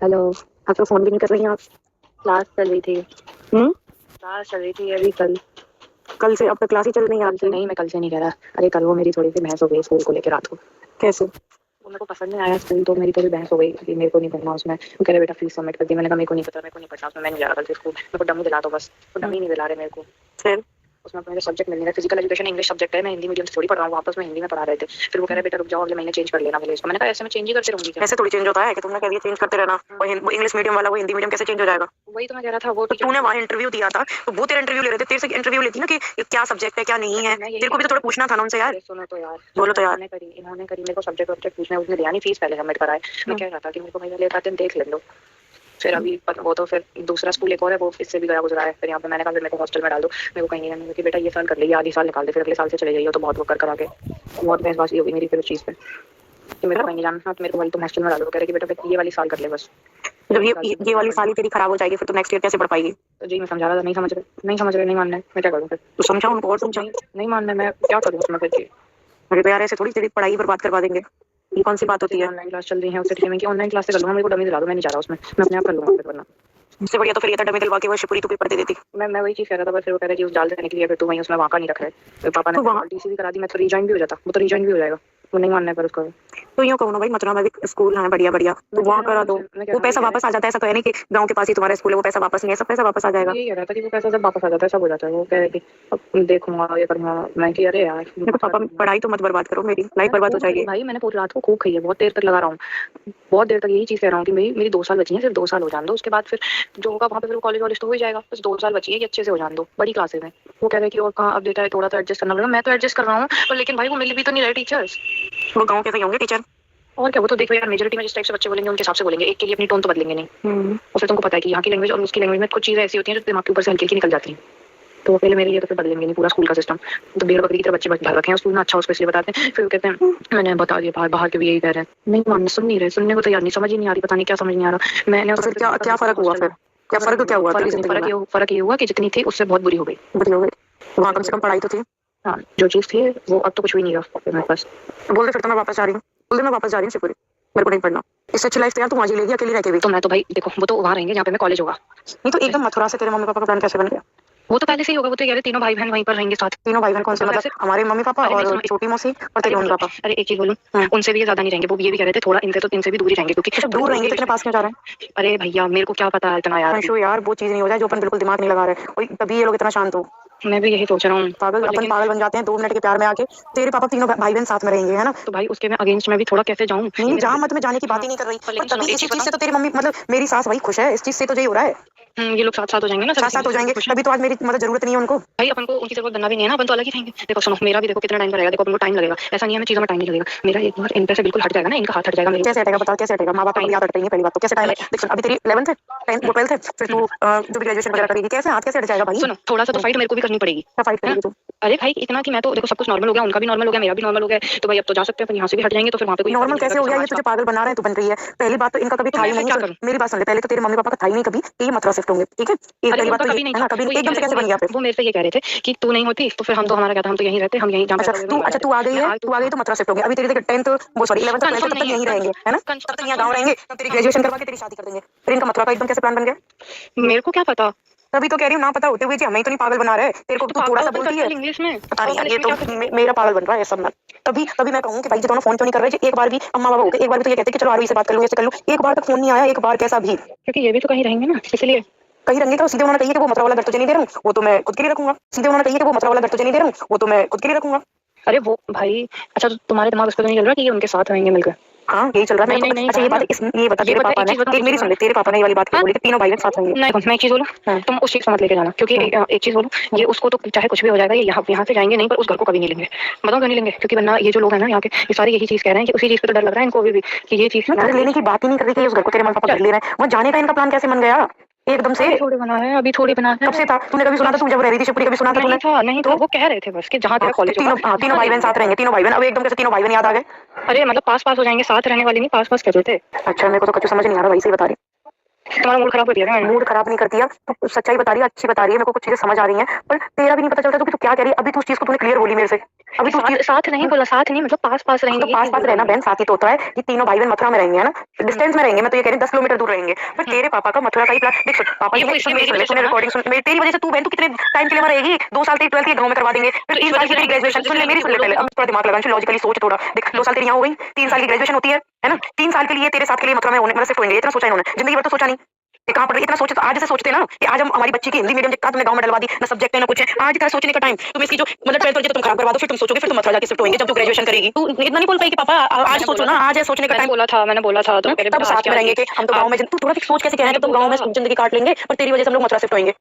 Hello. आप तो phone भी नहीं कर रही हैं आप। क्लास चल रही थी। हम्म। क्लास चल रही थी अभी कल। कल से अब तक क्लास ही चल रही है कल से आपकी? नहीं, मैं कल से नहीं कह रहा। अरे कल वो मेरी थोड़ी सी बहस हो गई स्कूल को लेकर रात को। कैसे? वो मेरे को पसंद नहीं आया स्कूल, तो मेरी थोड़ी बहस हो गई कि मेरे को नहीं पढ़ना उसमें। वो कह रहे बेटा फीस सबमिट कर दी। मैंने कहा मेरे को नहीं पता, मेरे को नहीं पढ़ना उसमें, मैं नहीं जा रहा कल से स्कूल। मेरे को डमी दिला दो बस। वो डमी नहीं दिला रहे मेरे को। फिर? उसमें मेरे सब्जेक्ट मिल नहीं रहा। फिजिकल एजुकेशन इंग्लिश सब्जेक्ट है, मैं हिंदी मीडियम से थोड़ी पढ़ रहा हूँ। वापस में हिंदी में पढ़ा रहे थे। फिर वो कह रहे बेटा रुक जाओ, अगले महीने चेंज कर लेना विलेज को। मैंने कहा ऐसे में चेंज ही करते रहूंगी क्या? ऐसे थोड़ी चेंज होता है कि तुमने कह दिया चेंज करते रहना। वो इंग्लिश मीडियम वाला वो हिंदी मीडियम कैसे चेंज हो जाएगा? वही तो मैं कह रहा था। वो तो टीचर तूने वहाँ इंटरव्यू दिया था तो वो तेरा इंटरव्यू ले रहे थे, तेरे से इंटरव्यू लेती ना कि क्या सब्जेक्ट है क्या नहीं है। मैं तेरे को भी तो थोड़ा पूछना था ना उनसे यार। अरे सुनो तो यार, बोलो तो यार। इन्होंने करी मेरे को सब्जेक्ट वब्जेक्ट पूछना है। उसने दिया नहीं, फीस पहले सबमिट कराए। मैं कह रहा था कि मेरे को भैया ले आते हैं, देख ले लो। फिर अभी वो तो फिर दूसरा स्कूल एक और है, वो इससे भी गया गुजरा है। फिर यहाँ पे मैंने कहा फिर मेरे को हॉस्टल में डाल दो। मेरे को कहीं नहीं रहना कि बेटा ये साल कर लीजिए, आधी साल निकाल दे, फिर अगले साल से चले जाइए। तो बहुत वो कर करा के बहुत बहसबाजी होगी मेरी फिर उस चीज़ पे कि मेरे को कहीं नहीं जाना। तो मेरे को वही तो हॉस्टल में डालो। कह रहे कि बेटा फिर ये वाली साल कर ले बस। जब ये वाली साल ही तेरी खराब हो जाएगी फिर तो नेक्स्ट ईयर कैसे पढ़ पाएगी? तो जी मैं समझा रहा था, नहीं समझ रहे, नहीं समझ रहे, नहीं मान रहे। मैं क्या करूँ फिर? तो समझा उनको और समझा। नहीं मान रहे, मैं क्या करूँ उसमें फिर? अरे तो यार ऐसे थोड़ी तेरी पढ़ाई बर्बाद करवा देंगे। ये कौन सी बात होती है? ऑनलाइन क्लास चल रही है उससे ठीक है कि ऑनलाइन क्लास से कर लूँगा। मेरे को डमी दिला दो, मैं नहीं जा रहा उसमें, मैं अपने आप कर लूँगा फिर वरना। इससे बढ़िया तो फिर ये था डमी दिलवा के वो शिवपुरी तू पेपर दे देती। मैं वही चीज़ कह रहा था, बस फिर वो कह रहे कि उस जाल से निकली है, फिर तू वहीं उसमें वहाँ का नहीं रख रहे। फिर पापा ने तो वहाँ टीसी भी करा दी, मैं तो रिजॉइन भी हो जाता। वो तो रिजॉइन भी हो जाएगा। वो नहीं मानना है पर उसका। तो यूँ कहूँ ना भाई, मथुरा में भी स्कूल है बढ़िया बढ़िया, तो वहाँ करा दो। वो पैसा वापस आ जाता है। ऐसा तो है नहीं कि गांव के पास ही तुम्हारा स्कूल है वो पैसा वापस नहीं है, सब पैसा वापस आ जाएगा। यही कह रहा था कि वो पैसा जब वापस आ जाता है सब हो जाता है। वो कह रहे कि अब देखूंगा ये करूंगा। मैं कि अरे यार देखो पापा, पढ़ाई तो मत बर्बाद करो, मेरी लाइफ बर्बाद हो जाएगी। भाई मैंने पूरी रात को खूब खाई है, बहुत देर तक लगा रहा हूँ। बहुत देर तक यही चीज़ कह रहा हूँ कि मेरी 2 साल बची है, सिर्फ 2 साल हो जान दो। उसके बाद फिर जो होगा वहाँ पे फिर कॉलेज वॉलेज तो हो ही जाएगा। बस 2 साल बची है, ये अच्छे से हो जान दो, बड़ी क्लासेस में। वो कह रहे कि और कहाँ अब देता है, थोड़ा तो एडजस्ट करना पड़ेगा। मैं तो एडजस्ट कर रहा हूँ पर लेकिन भाई वो मिल भी तो नहीं रहे टीचर्स। वो गाँव के सही होंगे टीचर। और क्या, वो तो देखो यार, मेजोरिटी में जिस टाइप से बच्चे बोलेंगे उनके हिसाब से बोलेंगे। एक के लिए अपनी टोन तो बदलेंगे नहीं। और फिर तुमको पता है कि यहाँ की लैंग्वेज और उसकी लैंग्वेज में कुछ चीज़ें ऐसी होती हैं जो दिमाग के ऊपर से हल्की हल्की निकल जाती हैं। तो वो पहले मेरे लिए तो फिर बदलेंगे नहीं पूरा स्कूल का सिस्टम। तो भेड़ बकरी की तरह बच्चे भर रखे हैं स्कूल में। अच्छा उसको इसलिए बताते हैं, फिर वो कहते हैं मैंने बता दिया, बाहर बाहर के भी यही कह रहे हैं। नहीं मानने, सुन नहीं रहे, सुनने को तैयार नहीं, समझ ही नहीं आ रही, पता नहीं क्या समझ नहीं आ रहा। मैंने तो फिर क्या क्या फर्क हुआ फिर? क्या फर्क क्या हुआ तेरी जिंदगी में? फर्क ये हुआ कि जितनी थी उससे बहुत बुरी हो गई। बुरी हो गई? वहाँ कम से कम पढ़ाई तो थी। हाँ, जो चीज़ थी वो अब तो कुछ भी नहीं रहा मेरे पास। बोल दे फिर तो मैं वापस जा रही हूँ। बोल दे मैं वापस जा रही हूँ शिवपुरी, मेरे को नहीं पढ़ना। इससे अच्छी लाइफ तो यार तुम आज ही लेगी अकेली रह के भी। तो मैं तो भाई देखो, वो तो वहाँ रहेंगे जहाँ पे मैं कॉलेज होगा। नहीं तो एकदम मथुरा से तेरे मम्मी पापा का प्लान कैसे बन गया? वो तो पहले से ही होगा। वो तो कह रहे तीनों भाई बहन वहीं पर रहेंगे साथ। तीनों भाई बहन कौन से? मतलब हमारे मम्मी पापा और छोटी मौसी और तेरे मम्मी पापा? अरे एक चीज बोलूं, उनसे भी ये ज्यादा नहीं रहेंगे। वो ये भी कह रहे थे थोड़ा इनसे भी दूर ही रहेंगे क्योंकि अच्छा दूर रहेंगे तो इतने पास क्यों जा रहे हैं? अरे भैया मेरे को क्या पता है इतना यार। अंशु यार वो चीज नहीं हो जाए जो अपन बिल्कुल दिमाग नहीं लगा रहे और तभी ये लोग इतना शांत हो। मैं भी यही सोच रहा हूँ। पागल, अपन पागल बन जाते हैं 2 मिनट के प्यार में आके। तेरे पापा तीनों भाई बहन साथ में रहेंगे है ना? तो भाई उसके मैं अगेंस्ट में भी थोड़ा कैसे जाऊँ? नहीं जहाँ मत में जाने की बात ही नहीं कर रही, पर तभी इसी चीज से तो तेरी मम्मी मतलब मेरी सास भाई खुश है। इस चीज से तो यही हो रहा है। ये लोग साथ साथ हो जाएंगे ना, साथ साथ हो जाएंगे तभी तो आज मेरी मतलब जरूरत नहीं है उनको। भाई अपन को उनकी जरूरत बनना भी नहीं है ना, अपन तो अलग ही रहेंगे। देखो सुनो, मेरा भी देखो कितना टाइम लगेगा। देखो अपन को टाइम लगेगा, ऐसा नहीं है मैं चीजों में टाइम नहीं लगेगा। मेरा एक बार इन पे से बिल्कुल हट जाएगा ना, इनका हाथ हट जाएगा। कैसे हटेगा बताओ, कैसे हटेगा? माँ बाप को याद हटता ही नहीं पहली बात तो। कैसे टाइम है? देख सुन, अभी तेरी 11th है, 10th वो 12th है, फिर तू जो भी ग्रेजुएशन वगैरह करेगी, कैसे हाथ कैसे हट जाएगा भाई? सुनो, थोड़ा सा तो फाइट मेरे को भी करनी पड़ेगी। क्या फाइट करेगी तू? अरे भाई इतना कि मैं तो देखो सब कुछ नॉर्मल हो गया, उनका भी नॉर्मल हो गया, मेरा भी नॉर्मल हो गया। तो भाई अब तो जा सकते हैं अपन, यहाँ से भी हट जाएंगे तो फिर वहाँ पे कोई नॉर्मल कैसे हो गया? ये तुझे पागल बना रहे हैं, तू बन रही है। पहली बात तो इनका कभी था ही नहीं। सुन मेरी बात सुन ले, पहले तो तेरे मम्मी पापा का था ही नहीं कभी कि ये मथुरा शिफ्ट होंगे, ठीक है? एक पहली बात तो ये है ना, कभी एकदम से कैसे बन गया फिर? वो मेरे से ये कह रहे थे कि तू नहीं होती तो फिर हम तो हमारा क्या था, हम तो यहीं रहते, हम यहीं जहाँ। अच्छा तू आ गई है, तू आ गई तो मथुरा शिफ्ट होंगे। अभी तेरी 10th वो सॉरी 11th 12th तब तक यहीं रहेंगे है ना? तब तक यहाँ गाँव रहेंगे, तब तेरी ग्रेजुएशन करवा के तेरी शादी कर देंगे। फिर इनका मथुरा का एकदम कैसे प्लान बन गया? मेरे को क्या पता। तभी तो कह रही हूँ ना पता होते हुए जी हमें तो नहीं पागल बना रहे। तेरे को तू थोड़ा सा बोलती है इंग्लिश में। पता नहीं यार, ये तो मेरा पागल बन रहा है सब में। तभी तभी मैं कहूँ कि भाई जी दोनों फोन क्यों नहीं कर रहे? एक बार भी अम्मा बाबा हो गए, एक बार भी तो ये कहते कि चलो आरवी से बात कर लूँ, ऐसे कर लूँ। एक बार तक फोन नहीं आया, एक बार कैसा भी। क्योंकि ये भी तो कहीं रहेंगे ना, इसलिए कहीं रहेंगे तो सीधे उन्होंने कही कि वो मथुरा वाला घर तुझे नहीं दे रहा हूँ, वो तो मैं खुद के लिए रखूंगा। सीधे उन्होंने कही कि वो मथुरा वाला घर तुझे नहीं दे रहा हूँ, वो तो मैं खुद के लिए रखूंगा। अरे वो भाई अच्छा, तो तुम्हारे दिमाग उस पर तो नहीं चल रहा कि ये उनके साथ रहेंगे मिलकर? हाँ यही चल रहा है मेरे को। अच्छा ये बात ये बता, तेरे पापा ने मेरी सुन ले, तेरे पापा ने ये वाली बात बोली कि तीनों भाई बहन साथ रहेंगे। नहीं मैं एक चीज बोलूं, तुम उस चीज को मत लेके जाना। क्योंकि एक चीज बोलूं, ये उसको तो चाहे कुछ भी हो जाएगा, ये यहाँ से जाएंगे नहीं, पर उस घर को कभी नहीं लेंगे। बताओ क्यों नहीं लेंगे? क्योंकि वरना ये जो लोग हैं ना यहाँ के, ये सारे यही चीज कह रहे हैं कि उसी चीज पे तो डर लग रहा है इनको अभी भी कि ये चीज घर लेने की बात ही नहीं कर रही कि उस घर को तेरे मम्मी पापा घर ले रहे हैं। वहाँ जाने का इनका प्लान कैसे बन गया एकदम से? थोड़ी बना है, अभी थोड़ी बना है। कब से था? तूने कभी सुना था? तू जब रह रही थी शिवपुरी कभी सुना था तूने? नहीं था, वो कह रहे थे बस कि जहाँ तेरा कॉलेज होगा तीनों भाई बहन साथ रहेंगे, तीनों भाई बहन। अब एकदम कैसे तीनों भाई बहन याद आ गए? अरे मतलब पास पास हो जाएंगे, साथ रहने वाले नहीं, पास पास कहते थे। अच्छा मेरे को तो कुछ समझ नहीं आ रहा, वही से बता रही। तुम्हारा मूड खराब कर दिया। मूड खराब नहीं करती है, तो सच्चाई बता रही है, अच्छी बता रही है। मेरे को कुछ चीजें समझ आ रही हैं पर तेरा भी नहीं पता चलता तो कि तू क्या कह रही है। अभी तू उस चीज को तूने क्लियर बोली मेरे से अभी तू साथ नहीं बोला, साथ नहीं मतलब पास पास रहेंगे। तो पास पास रहना बहन, साथ ही तो होता है। ये तीनों भाई बहन मथुरा में रहेंगे, है ना, डिस्टेंस में रहेंगे। मैं तो ये कह रही 10 किलोमीटर दूर रहेंगे, पर तेरे पापा का मथुरा का ही प्लान देख। पापा सुन रिकॉर्डिंग सुन, तेरी वजह से तू बहन तू कितने टाइम के लिए वहां रहेगी? 2 साल तेरी 12th गांव में करवा देंगे, फिर 3 साल की तेरी ग्रेजुएशन। सुन ले मेरी, सुन ले पहले, अब थोड़ा दिमाग लगा, लॉजिकली सोच थोड़ा। देख 2 साल तेरी यहाँ हो गई, 3 साल की ग्रेजुएशन होती है ना। 3 साल के लिए तेरे साथ के लिए मथुरा में होने शिफ्ट होंगे, इतना सोचा इन्होंने, जिंदगी भर तो सोचा नहीं। ये कहाँ पढ़ रही, इतना सोचे तो आज से सोचते ना कि आज हम हमारी बच्ची की हिंदी मीडियम का तुमने गांव में डलवा दी, ना सब्जेक्ट है ना कुछ है। आज का सोचने का टाइम तुम इसकी जो मतलब 12th तुम खराब करवा दो, फिर तुम सोचोगे, फिर तुम मथुरा जाके शिफ्ट होंगे जब तू ग्रेजुएशन करेगी। तू इतना नहीं बोल पाई कि पापा आज सोचो ना, आज है सोचने का टाइम। मैंने बोला था तो तब साथ में रहेंगे कि हम तो गांव में, तू थोड़ा सोच कैसे कह रहा है कि तुम गांव में जिंदगी काट लेंगे, पर तेरी वजह से हम लोग मथुरा शिफ्ट होंगे।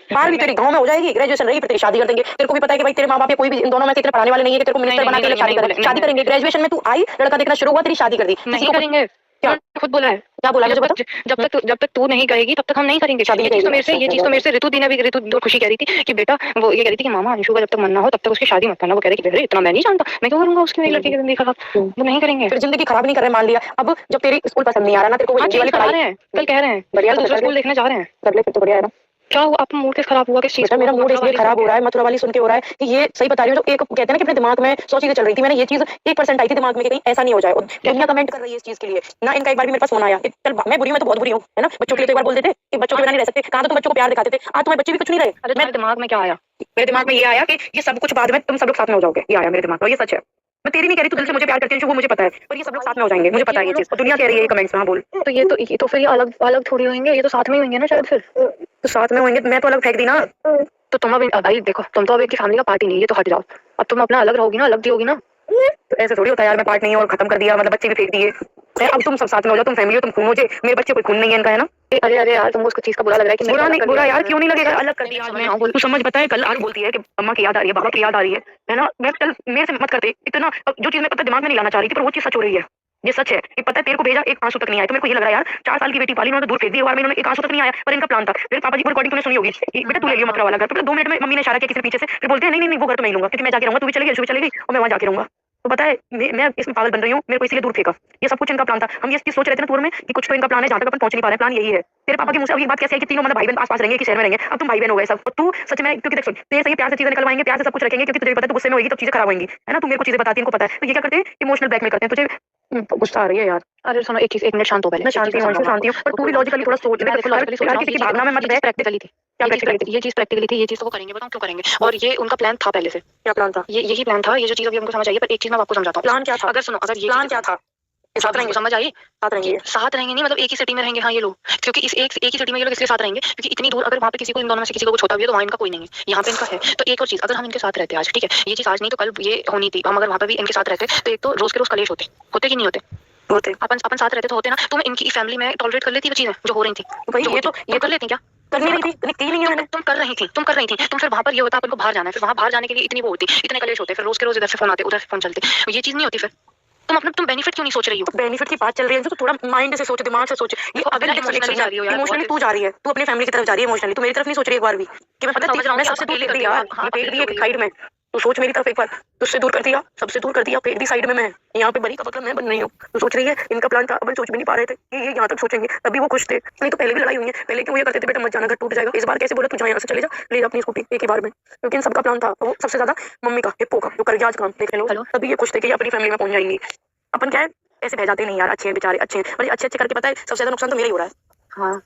12वीं तेरी गांव में हो जाएगी, ग्रेजुएशन रही, फिर तेरी शादी कर देंगे। तेरे को भी पता है कि भाई तेरे माँ बाप कोई भी इन दोनों में से इतने पढ़ाने वाले नहीं है कि तेरे को मिनिस्टर बना के शादी करेंगे। ग्रेजुएशन में तू आई, लड़का देखना शुरू हुआ, तेरी शादी कर दी। नहीं करेंगे, क्या खुद बोला है। क्या बोला मुझे बता? जब तक तू नहीं करेगी तब तक हम नहीं करेंगे। शादी ये चीज तो मेरे से ऋतु दी ने भी, ऋतु तो खुशी कह रही थी कि बेटा वो ये कह रही थी कि मामा अंशु का जब तक मन ना हो तब तक उसकी शादी मत करना। वो कह रही कि इतना मैं नहीं जानता, मैं क्यों करूंगा उसकी लड़की की जिंदगी खराब। वो नहीं करेंगे, फिर जिंदगी खराब नहीं कर रहे, मान लिया। अब जब तेरी स्कूल पसंद नहीं आ रहा ना, तेरे को हिंदी वाली पढ़ाई, कल कह रहे हैं बढ़िया दूसरा स्कूल देखने जा रहे हैं, कर ले, फिर तो बढ़िया है ना। क्या हुआ? आपका मूड किस खराब हुआ? किस चीज? मेरा मूड इसलिए खराब हो रहा है, मथुरा वाली सुन के हो रहा है कि ये सही बता रही हूँ। जो एक कहते हैं ना कि अपने दिमाग में 100 चीजें चल रही थी, मैंने ये चीज 1% आई थी दिमाग में कि कहीं ऐसा नहीं हो जाए। और दुनिया कमेंट कर रही है इस चीज के लिए ना। इनका एक बार भी मेरे पास फोन आया कि चल मैं बुरी हूं, मैं तो बहुत बुरी हूँ, है ना। बच्चों के लिए तो एक बार बोल देते कि बच्चों के बिना नहीं रह सकते, कहाँ तो तुम बच्चों को प्यार दिखाते थे, आज तुम्हारे बच्चे भी कुछ नहीं रहे। अरे मेरे दिमाग में क्या आया? मेरे दिमाग में ये आया कि ये सब कुछ बाद में तुम सब लोग साथ में हो जाओगे, ये आया मेरे दिमाग में। ये सच है, मैं तेरी नहीं कह रही, तू दिल से मुझे प्यार करती है वो मुझे पता है, पर ये सब लोग साथ में हो जाएंगे, मुझे पता है ये चीज। दुनिया कह रही है कमेंट्स में। हाँ बोल। तो फिर ये अलग अलग थोड़ी होंगे, ये तो साथ में ही होंगे ना शायद। फिर तो साथ में होंगे, मैं तो अलग फेंक दी ना। तो तुम अब भाई देखो, तुम तो अब एक फैमिली का पार्टी नहीं है, तो हट जाओ। अब तुम अपना अलग रहोगी ना, अलग दी होगी ना। तो ऐसे थोड़ी होता है यार, मैं पार्ट नहीं हूं और खत्म कर दिया, मतलब बच्चे भी फेंक दिए। अब तुम सब साथ में हो जाओ, तुम फैमिली हो, तुम खून हो। जे मेरे बच्चे कोई खून नहीं है इनका, है ना। अरे अरे यार, तुमको उसको चीज का बुरा लग रहा है कि बुरा नहीं, बुरा यार क्यों नहीं लगेगा, अलग कर दिया आज मैं। तू समझ, पता है कल आग बोलती है कि अम्मा की याद आ रही है, बाबा की याद आ रही है ना। मैं चल मेरे से मत करते इतना, जो चीज मैं पता दिमाग में नहीं लाना चाह रही थी, पर वो चीज सच हो रही है। ये सच है कि पता है तेरे को भेजा, एक आंसू तक नहीं आया। तो मेरे को ये लग रहा है यार, 4 साल की बेटी पाली, उन्होंने दूर फेंक दी, एक बार में इन्होंने एक आंसू तक नहीं आया, पर इनका प्लान था। फिर पापा जी को रिकॉर्डिंग तूने सुनी होगी कि बेटा तू ले लियो मथुरा वाला घर। तो 2 मिनट में मम्मी ने इशारा किया किसी पीछे से, फिर बोलते हैं नहीं नहीं नहीं वो घर तो मैं ही लूंगा, क्योंकि मैं जाके रहूंगा, तू भी चलेगी, अंशु भी चलेगी, और मैं वहां जाके रहूंगा। तो पता है मैं इसमें पागल बन रही हूँ, मेरे को इसलिए दूर फेंका। ये सब कुछ इनका प्लान था। हम ये सोच रहे थे ना टूर में कि कुछ तो इनका प्लान है, जहाँ तक अपन पहुंच नहीं पा रहे। प्लान यही है। तेरे पापा की मुझसे अब ये बात कैसे है कि तीनों मतलब भाई बहन आस पास रहेंगे, कि शहर में रहेंगे। अब तुम भाई बहन हो गए सब, और तू सच में, क्योंकि देख सुन, तेरे से ही प्यार से चीजें निकलवाएंगे, प्यार से सब कुछ रखेंगे, क्योंकि तुझे पता है तू गुस्से में होगी तो चीजें खराब होंगी, है ना। तू मेरे को चीजें बताती है, इनको पता है। तो ये क्या करते हैं, इमोशनल ब्लैकमेल करते हैं तुझे। गुस्सा आ रही है यार। अरे सुनो, एक मिनट शांत हो पहले। मैं शांति हूँ, शांति हूँ, पर तू भी लॉजिकली थोड़ा सोच। यार किसी की भावना में मत बह। प्रैक्टिकली थी, क्या प्रैक्टिकली? ये चीज प्रैक्टिकली थी, ये चीज तो वो करेंगे, बताओ क्यों करेंगे। और ये उनका प्लान था पहले से। क्या प्लान था? ये यही प्लान था, ये जो चीज अभी हमको समझ आई है। पर एक चीज मैं आपको समझाता हूँ। प्लान क्या था? अगर सुनो, अगर ये प्लान क्या था? साथ रहेंगे, समझ आई? साथ रहेंगे, साथ रहेंगे नहीं मतलब एक ही सिटी में रहेंगे। हाँ ये लोग, क्योंकि इस एक ही सिटी में ये लोग इसलिए साथ रहेंगे क्योंकि इतनी दूर अगर वहाँ पे किसी को, इन दोनों में से किसी को कुछ होता भी है तो वहाँ इनका कोई नहीं है, यहाँ पे इनका है। तो एक और चीज, अगर हम इनके साथ रहते आज, ठीक है, ये चीज आज नहीं तो कल ये होनी थी। हम अगर वहाँ पे भी इनके साथ रहते तो एक तो रोज के रोज कलेश होते कि नहीं होते? अपन साथ रहते तो होते ना। तुम इनकी फैमिली में टॉलरेट कर लेती वो चीजें जो हो रही थी? भाई ये कर लेती क्या? करनी रही थी, की नहीं है। तुम कर रही थी। तुम फिर वहाँ पर ये होता अपन को बाहर जाना है, फिर वहाँ बाहर जाने के लिए इतनी वो होती, इतने कलेश होते, फिर रोज के रोज इधर से फोन आते, उधर से फोन चलते, ये चीज नहीं होती। फिर तुम बेनिफिट क्यों नहीं सोच रही हो? बेनिफिट की बात चल रही है तो थोड़ा माइंड से सोच, दिमाग से सोच। ये अगर इमोशनली जा रही हो यार, इमोशनली तू जा रही है, तू अपनी फैमिली की तरफ जा रही है इमोशनली। तू मेरी तरफ नहीं सोच रही एक बार भी कि मैं पता है मैं सबसे दूर फेंक दिया, ये फेंक दी एक साइड में। तू सोच मेरी तरफ एक बार, तुझसे दूर कर दिया, सबसे दूर कर दिया, फेंक दी साइड में। मैं यहाँ पे बड़ी का मतलब मैं बन रही हूँ। तू सोच रही है इनका प्लान था, अपन सोच भी नहीं पा रहे थे कि ये यहाँ तक सोचेंगे। तभी वो खुश थे, नहीं तो पहले भी लड़ाई हुई है। पहले क्यों ये करते थे, बेटा मत जाना, घर टूट जाएगा। इस बार कैसे बोला तू जा यहाँ से चले जा, ले जा अपनी स्कूटी एक ही बार में। क्योंकि इन सबका प्लान था, वो सबसे ज्यादा मम्मी का, हिप्पो का, जो कर गया आज काम देख लो। तभी ये खुश थे कि ये अपनी फैमिली में पहुंच जाएंगी। अपन क्या है ऐसे बह जाते नहीं यार, अच्छे हैं बेचारे, अच्छे हैं, और अच्छे करके पता है सबसे ज्यादा नुकसान तो मेरा ही हो रहा है। हाँ